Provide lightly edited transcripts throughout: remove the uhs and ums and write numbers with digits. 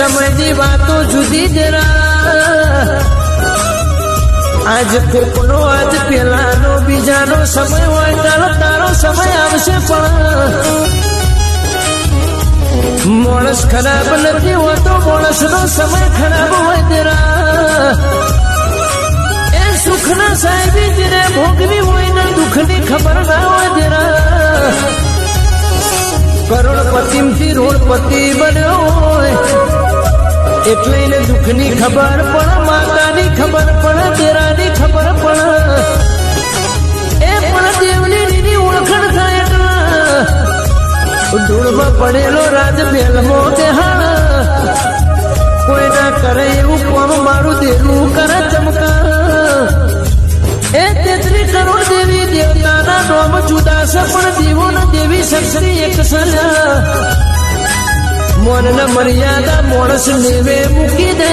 સમયની વાતો જુદી જરા આજ કોકનો આજ પેલાનો બીજાનો સમય હોય તારો સમય આવશે પણ માણસ ખરાબ નથી હોતો માણસનો સમય ખરાબ હોય તેરા એ સુખના સાહેબી જેને ભોગવી હોય ને દુઃખની ખબર ના હોય તેરા કરોડપતિથી રોડપતિ બન્યો હોય એટલે એને દુઃખની ખબર પણ માતાની ખબર પણ તેરાની ખબર પણ એ પણ દેવની નીની ઓળખણ થાય ધૂળમાં પડેલો રાજમહેલમો દેહાણ કોઈ ના કરે એવું કોમ મારું દેવું કરે ચમકા એ 33 કરોડ દેવી દેવતાના નામ જુદા છે પણ દેવોનો દેવી શક્તિ એક સર્યા મોન ન મર્યાદા માણસ નેવે મૂકી દે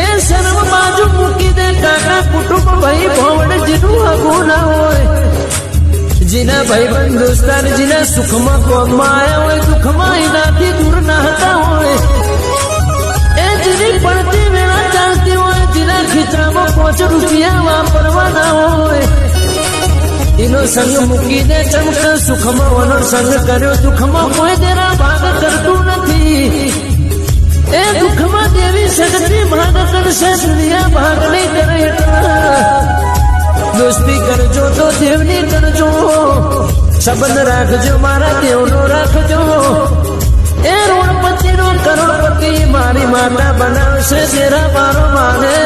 એ શરમ બાજુ મૂકી દે કાકા કુટુંબ ભાઈ ભવન જેનું આગું ના હોય જીના ભાઈ બંધ દોસ્તાર જીના સુખમાં કોમમાં આવ્યા હોય દુઃખમાં એનાથી દૂર ના હતા હોય એ જેની પડતી વેળા ચાલતી હોય જેના ખીચામાં 5 રૂપિયા વાપરવાના હોય એનો સંગ મૂકી દે ચમક સુખમાં ઓનો સંગ કર્યો દુઃખમાં કોઈ તેરા ભાગ કરતું નથી એ દુઃખમાં દેવી શક્તિ ભાગ કરશે દુનિયા ભાગ નહીં કરે દોસ્તી કરજો તો દેવની કરજો સંબંધ રાખજો મારા દેવનો રાખજો એ રોડપતિનો કરોડપતિ મારી માતા બનાવશે તેરા મારો માને